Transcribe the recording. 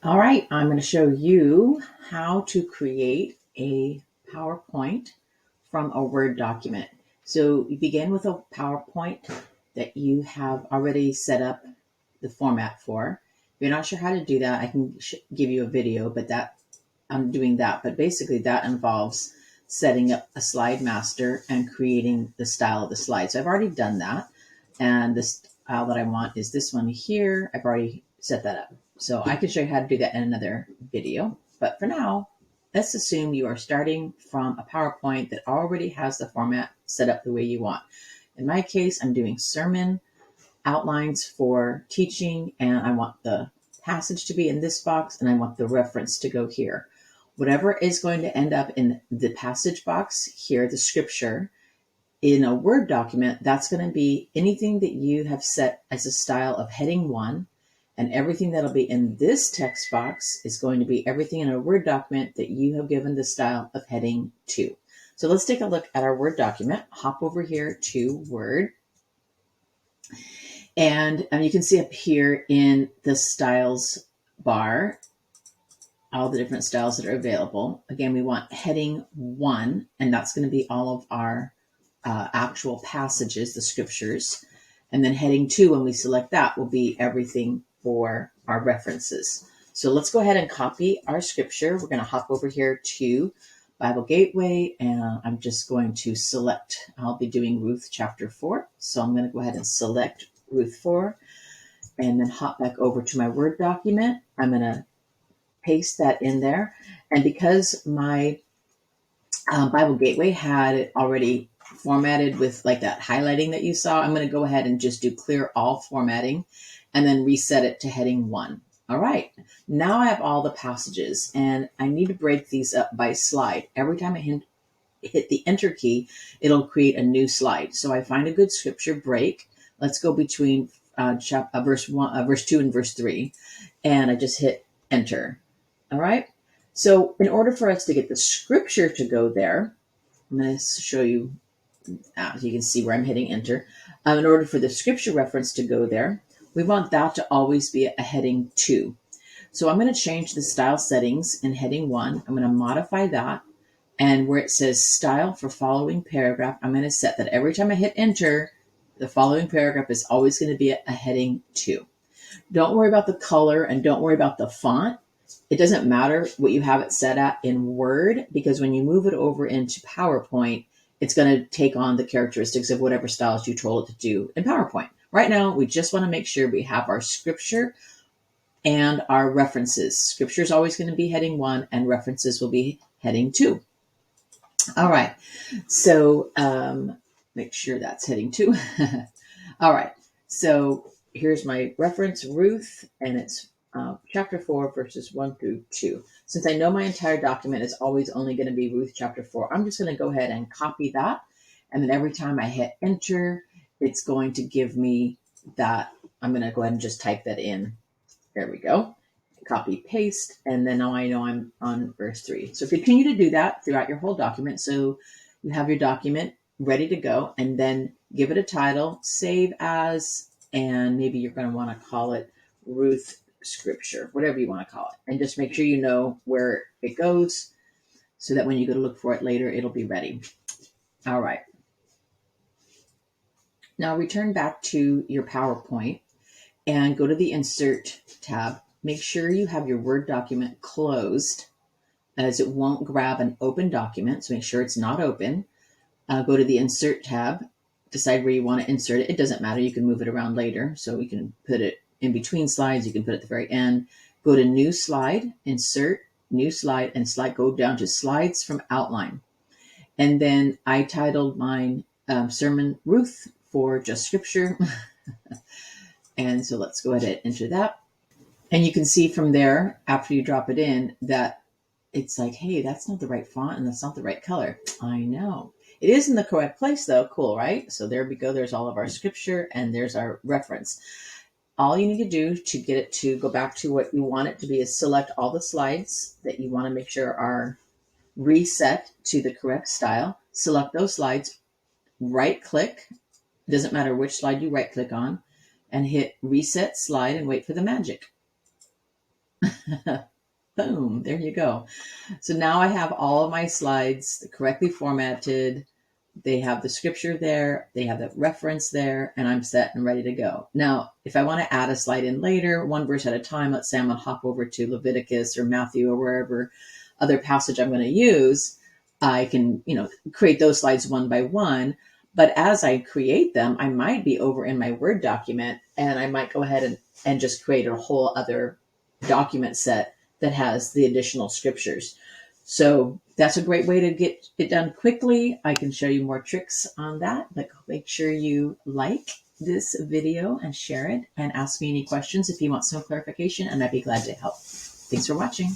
All right, I'm going to show you how to create a PowerPoint from a Word document. So you begin with a PowerPoint that you have already set up the format for. If you're not sure how to do that, I can give you a video, but I'm doing that. But basically that involves setting up a slide master and creating the style of the slide. So I've already done that. And the style that I want is this one here. I've already set that up. So I can show you how to do that in another video. But for now, let's assume you are starting from a PowerPoint that already has the format set up the way you want. In my case, I'm doing sermon outlines for teaching, and I want the passage to be in this box, and I want the reference to go here. Whatever is going to end up in the passage box here, the scripture, in a Word document, that's going to be anything that you have set as a style of heading 1, and everything that'll be in this text box is going to be everything in a Word document that you have given the style of heading 2. So let's take a look at our Word document. Hop over here to Word. And you can see up here in the styles bar, all the different styles that are available. Again, we want heading 1, and that's going to be all of our actual passages, the scriptures. And then heading 2, when we select that, will be everything for our references. So let's go ahead and copy our scripture. We're going to hop over here to Bible Gateway, and I'm just going to select, I'll be doing Ruth chapter 4. So I'm going to go ahead and select Ruth 4, and then hop back over to my Word document. I'm going to paste that in there. And because my Bible Gateway had it already formatted with like that highlighting that you saw, I'm going to go ahead and just do clear all formatting and then reset it to heading 1. All right, now I have all the passages, and I need to break these up by slide. Every time I hit the enter key, it'll create a new slide. So I find a good scripture break. Let's go between verse 2 and verse 3, and I just hit enter. All right. So in order for us to get the scripture to go there, I'm going to show you, you can see where I'm hitting enter. In order for the scripture reference to go there, we want that to always be a heading 2. So I'm going to change the style settings in heading 1. I'm going to modify that. And where it says style for following paragraph, I'm going to set that every time I hit enter, the following paragraph is always going to be a heading 2. Don't worry about the color and don't worry about the font. It doesn't matter what you have it set at in Word, because when you move it over into PowerPoint, it's going to take on the characteristics of whatever styles you told it to do in PowerPoint. Right now, we just want to make sure we have our scripture and our references. Scripture is always going to be heading 1, and references will be heading 2. All right, so make sure that's heading 2. All right, so here's my reference, Ruth, and it's chapter 4, verses 1 through 2. Since I know my entire document is always only going to be Ruth chapter 4, I'm just going to go ahead and copy that. And then every time I hit enter, it's going to give me that. I'm going to go ahead and just type that in. There we go. Copy, paste, and then now I know I'm on verse 3. So continue to do that throughout your whole document. So you have your document ready to go, and then give it a title, save as, and maybe you're going to want to call it Ruth Scripture, whatever you want to call it. And just make sure you know where it goes so that when you go to look for it later, it'll be ready. All right. Now return back to your PowerPoint and go to the Insert tab. Make sure you have your Word document closed, as it won't grab an open document. So make sure it's not open. Go to the Insert tab, decide where you want to insert it. It doesn't matter. You can move it around later. So we can put it in between slides. You can put it at the very end. Go to New Slide, Insert, New Slide, and go down to Slides from Outline. And then I titled mine Sermon Ruth for just Scripture. And so let's go ahead and enter that. And you can see from there, after you drop it in, that it's like, hey, that's not the right font and that's not the right color. I know. It is in the correct place, though. Cool, right? So there we go. There's all of our scripture, and there's our reference. All you need to do to get it to go back to what you want it to be is select all the slides that you want to make sure are reset to the correct style. Select those slides, right-click. It doesn't matter which slide you right-click on, and hit Reset Slide and wait for the magic. Boom, there you go. So now I have all of my slides correctly formatted. They have the scripture there, they have the reference there, and I'm set and ready to go. Now, if I want to add a slide in later, one verse at a time, let's say I'm going to hop over to Leviticus or Matthew or wherever other passage I'm going to use, I can, create those slides one by one. But as I create them, I might be over in my Word document and I might go ahead and just create a whole other document set that has the additional scriptures. So that's a great way to get it done quickly. I can show you more tricks on that, but make sure you like this video and share it and ask me any questions if you want some clarification, and I'd be glad to help. Thanks for watching.